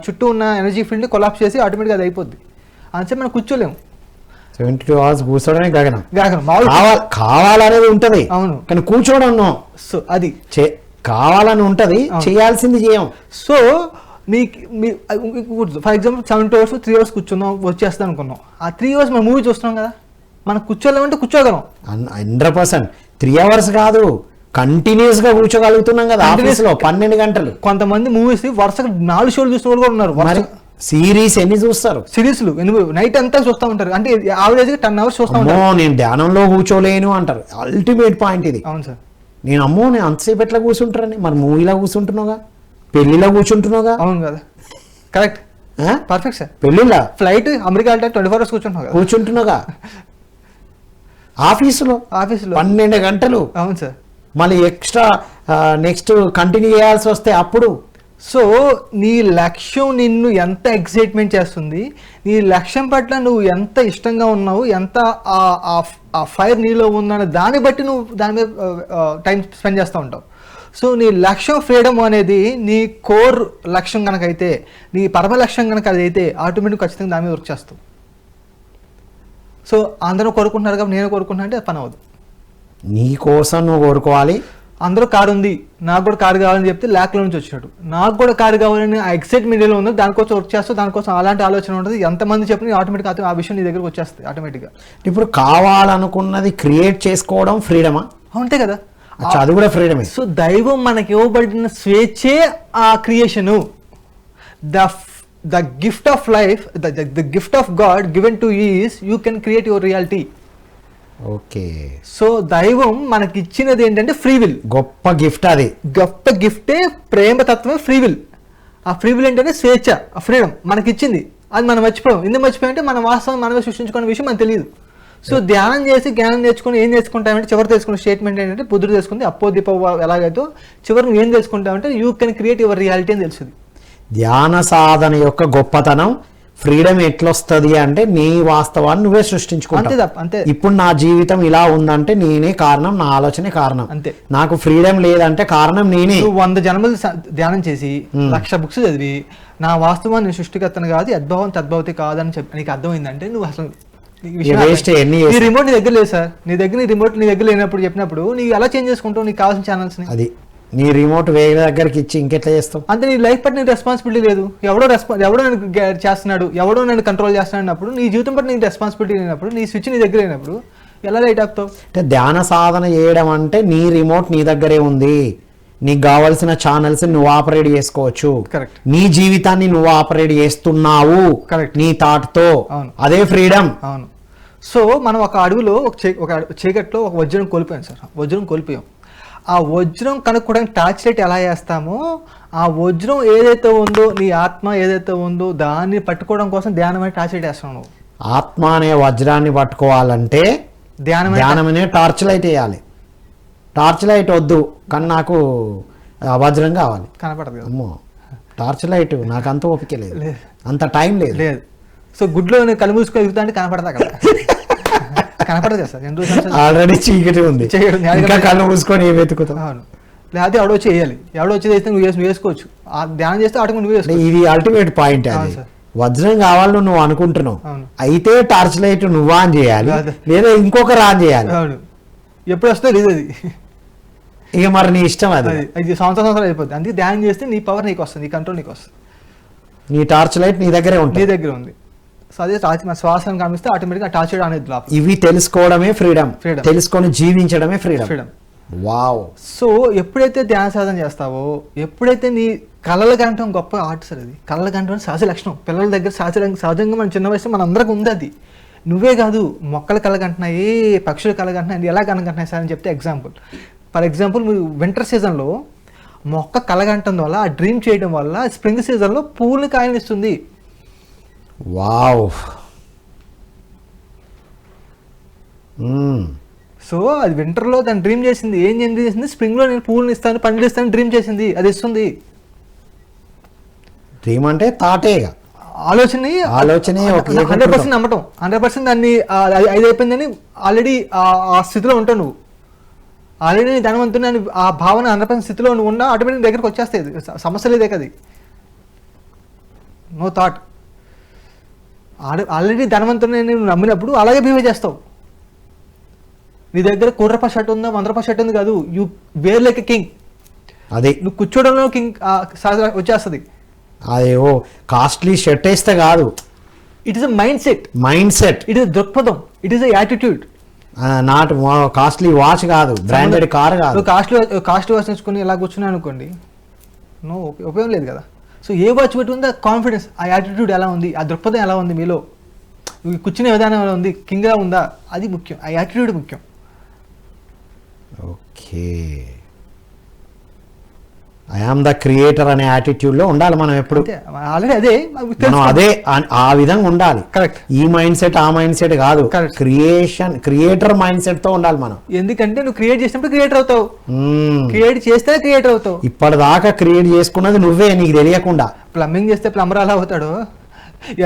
చుట్టూ ఉన్న ఎనర్జీ ఫీల్డ్ని కొలాప్స్ చేసి ఆటోమేటిక్గా అది అయిపోద్ది. అంతే మనం కూర్చోలేము. 72 hours కూర్చోవడమే గగనం. కావాలనేది ఉంటది, అవును, కానీ కూర్చోవడం సో అది కావాలని ఉంటది, చేయాల్సింది చేయం. So for example 72 hours 3 hours కూర్చున్నాం వచ్చేస్తాం అనుకున్నాం. ఆ 3 hours మనం మూవీ చూస్తున్నాం కదా, మనం కూర్చోలేమంటే కూర్చోగలం 100%. 3 hours కాదు, కంటిన్యూస్ గా కూర్చోగలుగుతున్నాం కదా ఆఫీస్లో 12 గంటలు. కొంతమంది మూవీస్ వరుసగా 4 షోలు చూసిన వాళ్ళు కూడా ఉన్నారు. సిరీస్ ఎన్ని చూస్తారు, సిరీస్లు నైట్ అంతా చూస్తూ ఉంటారు. అంటే యావరేజ్ 10 hours చూస్తూ ఉంటారు. నేను ధ్యానంలో కూర్చోలేను అంటారు. అల్టిమేట్ పాయింట్ ఇది. అవును సార్. నేను అంతసేపు ఎట్లా కూర్చుంటారని, మరి మూవీలో కూర్చుంటున్నావుగా, పెళ్లిలో కూర్చుంటున్నావుగా. అవును కదా, కరెక్ట్, పర్ఫెక్ట్ సార్. పెళ్లిలా ఫ్లైట్ అమెరికా అంటే 24 hours కూర్చుంటున్నావుగా. ఆఫీసులో 12 గంటలు. అవును సార్. మళ్ళీ ఎక్స్ట్రా నెక్స్ట్ కంటిన్యూ చేయాల్సి వస్తే అప్పుడు. సో నీ లక్ష్యం నిన్ను ఎంత ఎక్సైట్మెంట్ చేస్తుంది, నీ లక్ష్యం పట్ల నువ్వు ఎంత ఇష్టంగా ఉన్నావు, ఎంత ఆ ఫైర్ నీలో ఉందనే దాన్ని బట్టి నువ్వు దాని మీద టైం స్పెండ్ చేస్తూ ఉంటావు. సో నీ లక్ష్యం ఫ్రీడమ్ అనేది నీ కోర్ లక్ష్యం కనుక అయితే, నీ పరమ లక్ష్యం కనుక అది అయితే ఆటోమేటిక్ ఖచ్చితంగా దాని మీద వర్క్ చేస్తావు. సో అందరూ కోరుకుంటున్నారు కాబట్టి నేను కోరుకుంటున్నా అంటే పని అవ్వదు. నీ కోసం నువ్వు కోరుకోవాలి. అందరూ కారు ఉంది, నాకు కూడా కారు కావాలని చెప్తే ల్యాక్లో నుంచి వచ్చాడు. నాకు కూడా కారు కావాలని ఆ ఎక్సైట్మెంట్లో ఉంది, దానికోసం వర్క్ చేస్తావు, దానికోసం అలాంటి ఆలోచన ఉంటుంది. ఎంతమంది చెప్పినా ఆటోమేటిక్గా ఆ విషయం నీ దగ్గరకు వచ్చేస్తుంది ఆటోమేటిక్గా. ఇప్పుడు కావాలనుకున్నది క్రియేట్ చేసుకోవడం ఫ్రీడమా? అంతే కదా, అది కూడా ఫ్రీడమే. సో దైవం మనకి ఇవ్వబడిన స్వేచ్ఛే ఆ creation. The gift of life, the gift of God given to is you can create your reality. Okay. So దైవం మనకి ఇచ్చినది ఏంటంటే ఫ్రీ విల్. గొప్ప గిఫ్ట్ అది. గొప్ప గిఫ్టే ప్రేమతత్వమే ఫ్రీ విల్. ఆ ఫ్రీ విల్ ఏంటంటే స్వేచ్ఛ, ఆ ఫ్రీడమ్ మనకి ఇచ్చింది. అది మనం మర్చిపోయాం. ఎందుకు మర్చిపోయామంటే మన వాస్తవం మనమే సృష్టించుకున్న విషయం మనకు తెలియదు. సో ధ్యానం చేసి జ్ఞానం నేర్చుకుని ఏం నేర్చుకుంటామంటే చివరి తెలుసుకున్న స్టేట్మెంట్ ఏంటంటే బుద్ధుడు తెలుసుకుంది అప్పో దీపో ఎలాగైతే చివరి నువ్వు ఏం తెలుసుకుంటావంటే you can create your reality అని తెలుస్తుంది. ధ్యాన సాధన యొక్క గొప్పతనం ఫ్రీడమ్ ఎట్లొస్తుంది అంటే నీ వాస్తవాన్ని నువ్వే సృష్టించుకుంటావు. అంతే. ఇప్పుడు నా జీవితం ఇలా ఉందంటే నేనే కారణం, నా ఆలోచనే కారణం. అంతే. నాకు ఫ్రీడమ్ లేదంటే కారణం నేనే. నువ్వు 100 జన్మలు ధ్యానం చేసి 1,00,000 books చదివి నా వాస్తవాన్ని నేను సృష్టికర్తను కాదు, అద్భవం తద్భవతి కాదని చెప్పి నీకు అర్థమైందంటే నువ్వు అసలు నీ రిమోట్ నీ దగ్గర లేదు సార్. నీ రిమోట్ నీ దగ్గర లేనప్పుడు చెప్పినప్పుడు నీకు ఎలా చేంజ్ చేసుకుంటావు నీకు కావాల్సిన ఛానల్స్ ని? అది నీ రిమోట్ వేరే దగ్గరికి ఇచ్చి ఇంకెట్లా చేస్తావు? అంటే నీ లైఫ్ పట్ల నీ రెస్పాన్సిబిలిటీ లేదు. ఎవడో నన్ను చేస్తున్నాడు, ఎవడో నన్ను కంట్రోల్ చేస్తున్నాడు, నీ జీవితం పట్ల నీకు రెస్పాన్సిబిలిటీ లేనప్పుడు, నీ స్విచ్ నీ దగ్గర లేనప్పుడు ఎలా లైట్ ఆపుతావు? అంటే ధ్యాన సాధన చేయడం అంటే నీ రిమోట్ నీ దగ్గరే ఉంది, నీకు కావాల్సిన ఛానల్స్ నువ్వు ఆపరేట్ చేసుకోవచ్చు. కరెక్ట్. నీ జీవితాన్ని నువ్వు ఆపరేట్ చేస్తున్నావు. కరెక్ట్. నీ థాట్ తో. అవును. అదే ఫ్రీడమ్. అవును. సో మనం ఒక అడవిలో ఒక చీకట్లో ఒక వజ్రం కోల్పోయాం సార్. వజ్రం కోల్పోయాం. ఆ వజ్రం కనుక్కోవడానికి టార్చ్ లైట్ ఎలా చేస్తామో ఆ వజ్రం ఏదైతే ఉందో నీ ఆత్మ ఏదైతే ఉందో దాన్ని పట్టుకోవడం కోసం ధ్యానం అనే టార్చ్ లైట్ వేస్తావు నువ్వు. ఆత్మ అనే వజ్రాన్ని పట్టుకోవాలంటే ధ్యానమనే టార్చ్ లైట్ వేయాలి. టార్చ్ లైట్ వద్దు కానీ నాకు వజ్రం కావాలి. కనపడదు. అమ్మో టార్చ్ లైట్ నాకు అంత ఓపిక లేదు, అంత టైం లేదు. సో గుడ్లో కళ్ళు మూసుకొని ఎదుగుతా అంటే కనపడదా కదా? కనపడదు సార్. ఆల్రెడీ చీకటి ఉంది, ఇంకా కళ్ళు మూసుకొని ఏమి వెతుకుతావు? అవును. లేకపోతే ఎవడో చేయాలి, ఎవడో వచ్చి చేస్తే నువ్వు వేసుకోవచ్చు. ధ్యానం చేస్తే ఆటకు నువ్వు వేసుకోవచ్చు. ఇది అల్టిమేట్ పాయింట్. వజ్రం కావాలని నువ్వు అనుకుంటున్నావు, అవును. అయితే టార్చ్ లైట్ నువ్వు ఆన్ చేయాలి, కాదు. లేదా ఇంకొకరు ఆన్ చేయాలి. అవును, ఎప్పుడు వస్తుందో లేదు అది. ఇక మరి నీ ఇష్టం అది. అది సంవత్సరాలు అయిపోతుంది. అందుకే ధ్యానం చేస్తే నీ పవర్ నీకు వస్తుంది, నీ కంట్రోల్ నీకు వస్తుంది, నీ టార్చ్ లైట్ నీ దగ్గరే నీ ఉంటుంది. దగ్గర ఉంది. సో అదే మన శ్వాసను గమనిస్తే ఆటోమేటిక్గా టార్చ్ లైట్ అనేది లోపల. ఇవి తెలుసుకోవడమే ఫ్రీడమ్, Freedom. తెలుసుకొని జీవించడమే ఫ్రీడమ్. ఫ్రీడమ్. వావ్. సో ఎప్పుడైతే ధ్యాన సాధన చేస్తావో, ఎప్పుడైతే నీ కళలు కంటం గొప్ప ఆర్ట్ సార్ అది. కళలు కంటం సహజ లక్షణం పిల్లల దగ్గర సహజంగా మన చిన్న వయసు మన అందరికి ఉంది అది. నువ్వే కాదు, మొక్కలు కలగంటున్నాయి, పక్షులు కలగంటున్నాయి, ఎలా కలగంటున్నాయి సార్ అని చెప్తే ఎగ్జాంపుల్. ఫర్ ఎగ్జాంపుల్ మీరు వింటర్ సీజన్లో మొక్క కలగంటం వల్ల, ఆ డ్రీమ్ చేయడం వల్ల స్ప్రింగ్ సీజన్లో పూలు కాయలు ఇస్తుంది. వావ్. సో అది వింటర్లో దాన్ని డ్రీమ్ చేసింది, ఏం చేసింది, స్ప్రింగ్లో నేను పూలను ఇస్తాను, పండ్లు ఇస్తాను డ్రీమ్ చేసింది, అది ఇస్తుంది. డ్రీమ్ అంటే తాటేగా, ఆలోచనే 100% నమ్మటం, 100% దాన్ని అది అయిపోయిందని ఆల్రెడీ ఆ స్థితిలో ఉంటావు నువ్వు. ఆల్రెడీ నేను ధనవంతుని అని ఆ భావన 100% స్థితిలో నువ్వు ఉన్నా ఆటోమేటిక్ దగ్గరకు వచ్చేస్తాయి. సమస్య లేదే కదా, నో థాట్. ఆల్రెడీ ధనవంతుని నువ్వు నమ్మినప్పుడు అలాగే బిహేవ్ చేస్తావు. నీ దగ్గర ₹1 షర్ట్ ఉందా, ₹100 షర్ట్ ఉంది కాదు, you wear like a king. అది నువ్వు కూర్చోవడంలో కింగ్ వచ్చేస్తుంది. అది ఓ కాస్ట్లీ షర్ట్ వేస్తే కాదు, it is a mindset, it is దృక్పథం, it is a attitude. Not costly watch కాదు, బ్రాండెడ్ కార్ కాదు. కాస్ట్ వాచ్ తెచ్చుకొని ఇలా కూర్చున్నాను అనుకోండి, నో ఉపయోగం లేదు కదా. సో ఏ వాచ్ పెట్టి ఉందో కాన్ఫిడెన్స్, ఆ యాటిట్యూడ్ ఎలా ఉంది, ఆ దృక్పథం ఎలా ఉంది మీలో, కూర్చునే విధానం ఎలా ఉంది, కింగ్గా ఉందా, అది ముఖ్యం, ఆ యాటిట్యూడ్ ముఖ్యం. Okay, I am the creator అనే యాటిట్యూడ్ లో ఉండాలి మనం ఎప్పుడు. ఆల్రెడీ అదే మనం అదే ఆ విధంగా ఉండాలి. కరెక్ట్. ఈ మైండ్ సెట్ ఆ మైండ్ సెట్ కాదు, Correct. క్రియేటర్ మైండ్ సెట్ తో ఉండాలి మనం. ఎందుకంటే నువ్వు క్రియేట్ చేసినప్పుడు క్రియేటర్ అవుతావు, క్రియేట్ చేస్తే క్రియేటర్ అవుతావు. ఇప్పటిదాకా క్రియేట్ చేసుకున్నది నువ్వే, నీకు తెలియకుండా. ప్లంబింగ్ చేస్తే ప్లంబర్ ఎలా అవుతాడు,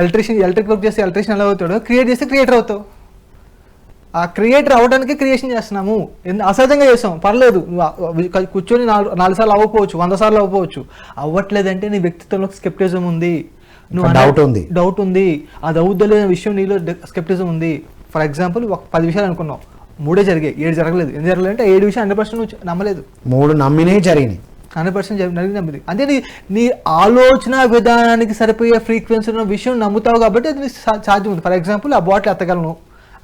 ఎలక్ట్రిక్ వర్క్ చేస్తే ఎలక్ట్రీషియన్ ఎలా అవుతాడు, క్రియేట్ చేస్తే క్రియేటర్ అవుతావు. ఆ క్రియేటర్ అవ్వడానికి క్రియేషన్ చేస్తున్నాము, అసహజంగా చేస్తాం పర్లేదు. నువ్వు కూర్చొని 4 సార్లు అవ్వకపోవచ్చు, 100 సార్లు అవ్వకపోవచ్చు. అవ్వట్లేదంటే నీ వ్యక్తిత్వంలో స్కెప్టిజం ఉంది, డౌట్ ఉంది, అది అవుద్దలే విషయం నీలో స్కెప్టిజం ఉంది. ఫర్ ఎగ్జాంపుల్ 10 విషయాలు అనుకున్నావు, 3 జరిగాయి, 7 జరగలేదు. ఎందుకు జరగలేదు అంటే 7 విషయాలు 100% నువ్వు నమ్మలేదు, 3 నమ్మినే జరిగినాయి, 100% నమ్మింది. అంటే నీ ఆలోచన విధానానికి సరిపోయే ఫ్రీక్వెన్సీ ఉన్న విషయం నమ్ముతావు కాబట్టి అది సాధ్యం ఉంది. ఫర్ ఎగ్జాంపుల్ ఆ బాటిల్ ఎత్తగలను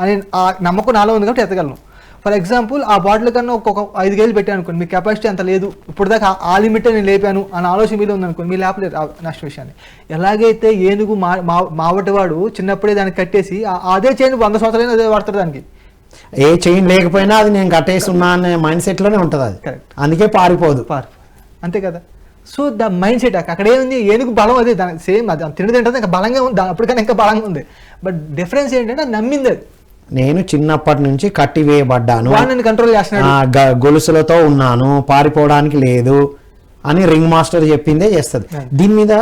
అని ఆ నమ్మకం నాలో ఉంది కాబట్టి ఎత్తగలను. ఫర్ ఎగ్జాంపుల్ ఆ బాటిల్ కన్నా ఒక్కొక్క 5 కేజీలు పెట్టాను అనుకోండి, మీ కెపాసిటీ అంత లేదు, ఇప్పుడు దాకా ఆ లిమిటే నేను లేపాను అని ఆలోచన మీలో ఉందనుకోండి, మీ లేపలేదు నష్ట విషయాన్ని. ఎలాగైతే ఏనుగు మావటివాడు చిన్నప్పుడే దాన్ని కట్టేసి అదే చైన్ 100 సంవత్సరాలైనా అదే వాడతాడు, దానికి ఏ చైన్ లేకపోయినా అది నేను కట్టేస్తున్నా అనే మైండ్ సెట్ లోనే ఉంటుంది అది. కరెక్ట్. అందుకే పారిపోదు. అంతే కదా. సో ద మైండ్ సెట్ అక్కడ ఏముంది, ఏనుగు బలం అదే, దానికి సేమ్ అది తింటుంది ఇంకా బలంగా ఉంది, అప్పటికన్నా ఇంకా బలంగా ఉంది. బట్ డిఫరెన్స్ ఏంటంటే అది నమ్మింది. అది నేను చిన్నప్పటి నుంచి కట్టివేయబడ్డాను, కంట్రోల్ చేస్తున్నాను, గొలుసులతో ఉన్నాను, పారిపోవడానికి లేదు అని రింగ్ మాస్టర్ చెప్పిందే చేస్తుంది. దీని మీద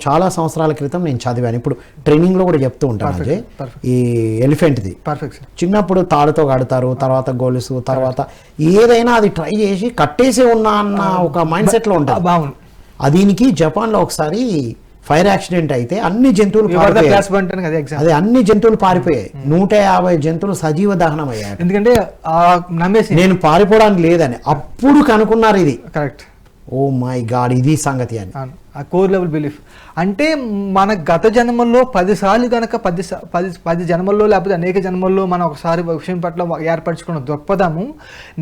చాలా సంవత్సరాల క్రితం నేను చదివాను. ఇప్పుడు ట్రైనింగ్ లో కూడా చెప్తూ ఉంటాను అజయ్, ఈ ఎలిఫెంట్ది. చిన్నప్పుడు తాడుతో కడతారు, తర్వాత గొలుసు, తర్వాత ఏదైనా అది ట్రై చేసి కట్టేసి ఉన్నా అన్న ఒక మైండ్ సెట్ లో ఉంటుంది. దీనికి జపాన్ లో ఒకసారి ఫైర్ యాక్సిడెంట్ అయితే అన్ని జంతువులు అదే అన్ని జంతువులు పారిపోయాయి, 150 జంతువులు సజీవ దహనం అయ్యాయి. ఎందుకంటే నేను పారిపోవడానికి లేదని అప్పుడు కనుక్కున్నారు ఇది. కరెక్ట్. ఓ మై గాడ్, ఇది సంగతి అని. ఆ కోర్ లెవెల్ బిలీఫ్ అంటే మన గత జన్మల్లో 10 సార్లు కనుక 10 జన్మల్లో లేకపోతే అనేక జన్మల్లో మనం ఒకసారి విషయం పట్ల ఏర్పరచుకున్న దృక్పథము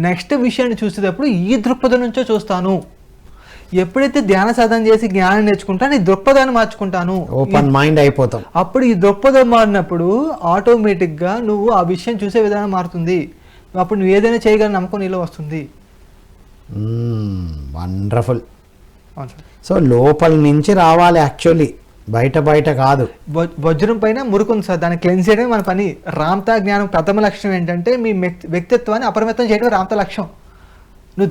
నెక్స్ట్ విషయాన్ని చూసేటప్పుడు ఈ దృక్పథం నుంచో చూస్తాను. ఎప్పుడైతే ధ్యాన సాధన చేసి జ్ఞానం నేర్చుకుంటాను, ఈ దృక్పథాన్ని మార్చుకుంటాను, ఓపెన్ మైండ్ అయిపోతాం. అప్పుడు ఈ దృక్పథం మారినప్పుడు ఆటోమేటిక్గా నువ్వు ఆ విషయం చూసే విధానం మారుతుంది. అప్పుడు నువ్వు ఏదైనా చేయగల నమ్మకం నీలో వస్తుంది. వండర్ఫుల్. సో లోపల నుంచి రావాలి యాక్చువల్లీ, బయట కాదు. వజ్రం పైన మురుకుంది సార్, దాన్ని క్లెన్స్ చేయడమే మన పని. రామ్తా జ్ఞానం ప్రథమ లక్ష్యం ఏంటంటే మీ వ్యక్తిత్వాన్ని అపరిమితం చేయడం రామ్తా లక్ష్యం. నువ్వు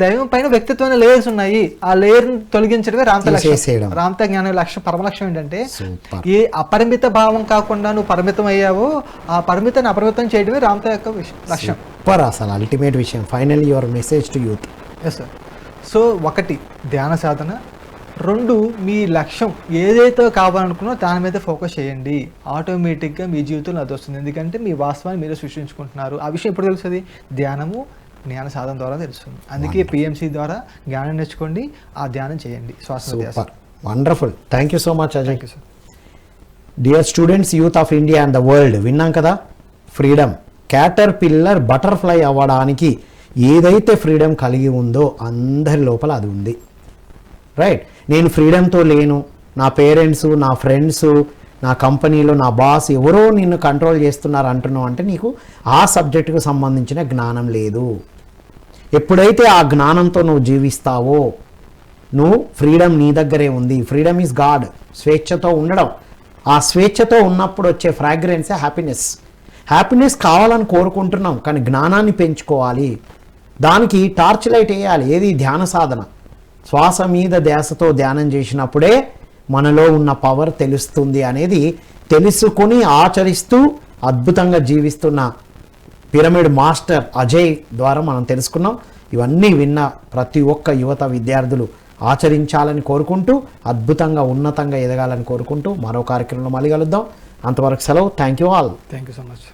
దైవం పైన వ్యక్తిత్వాన్ని లేయర్స్ ఉన్నాయి, ఆ లేయర్ తొలగించడమే రామ్తా లక్ష్యం. రామ్తా జ్ఞానం లక్ష్యం, పరమ లక్ష్యం ఏంటంటే ఏ అపరిమిత భావం కాకుండా నువ్వు పరిమితం అయ్యావో ఆ పరిమితాన్ని అపరిమితం చేయడమే రామ్తా యొక్క లక్ష్యం. అసలు అల్టిమేట్ విషయం. Final your message to youth. Yes sir. So 1 ధ్యాన సాధన, రెండు, మీ లక్ష్యం ఏదైతే కావాలనుకున్నో దాని మీద ఫోకస్ చేయండి. ఆటోమేటిక్గా మీ జీవితంలో అది వస్తుంది. ఎందుకంటే మీ వాస్తవాన్ని మీరే సృష్టించుకుంటున్నారు. ఆ విషయం ఎప్పుడు తెలుస్తుంది? ధ్యానము, జ్ఞాన సాధన ద్వారా తెలుస్తుంది. అందుకే పిఎంసి ద్వారా జ్ఞానం నేర్చుకోండి, ఆ ధ్యానం చేయండి. Super, wonderful. Thank you so much Ajay. Thank you sir. Dear students, youth of India and the world, విన్నాం కదా? ఫ్రీడమ్, క్యాటర్ పిల్లర్ బటర్ఫ్లై అవ్వడానికి ఏదైతే ఫ్రీడమ్ కలిగి ఉందో అందరి లోపల అది ఉంది. రైట్? నేను ఫ్రీడమ్తో లేను, నా పేరెంట్స్, నా ఫ్రెండ్స్, నా కంపెనీలో నా బాస్ ఎవరో నిన్ను కంట్రోల్ చేస్తున్నారు అంటున్నావు అంటే నీకు ఆ సబ్జెక్టుకు సంబంధించిన జ్ఞానం లేదు. ఎప్పుడైతే ఆ జ్ఞానంతో నువ్వు జీవిస్తావో నువ్వు ఫ్రీడమ్ నీ దగ్గరే ఉంది. ఫ్రీడమ్ ఈజ్ గాడ్, స్వేచ్ఛతో ఉండడం. ఆ స్వేచ్ఛతో ఉన్నప్పుడు వచ్చే ఫ్రాగ్రెన్సే హ్యాపీనెస్. హ్యాపీనెస్ కావాలని కోరుకుంటున్నాం, కానీ జ్ఞానాన్ని పెంచుకోవాలి. దానికి టార్చ్ లైట్ వేయాలి. ఏది? ధ్యాన సాధన. శ్వాస మీద ధ్యాసతో ధ్యానం చేసినప్పుడే మనలో ఉన్న పవర్ తెలుస్తుంది అనేది తెలుసుకుని ఆచరిస్తూ అద్భుతంగా జీవిస్తున్న పిరమిడ్ మాస్టర్ అజయ్ ద్వారా మనం తెలుసుకున్నాం. ఇవన్నీ విన్న ప్రతి ఒక్క యువత విద్యార్థులు ఆచరించాలని కోరుకుంటూ అద్భుతంగా ఉన్నతంగా ఎదగాలని కోరుకుంటూ మరో కార్యక్రమంలో మళ్ళీ కలుద్దాం. అంతవరకు సెలవు. Thank you all. Thank you so much.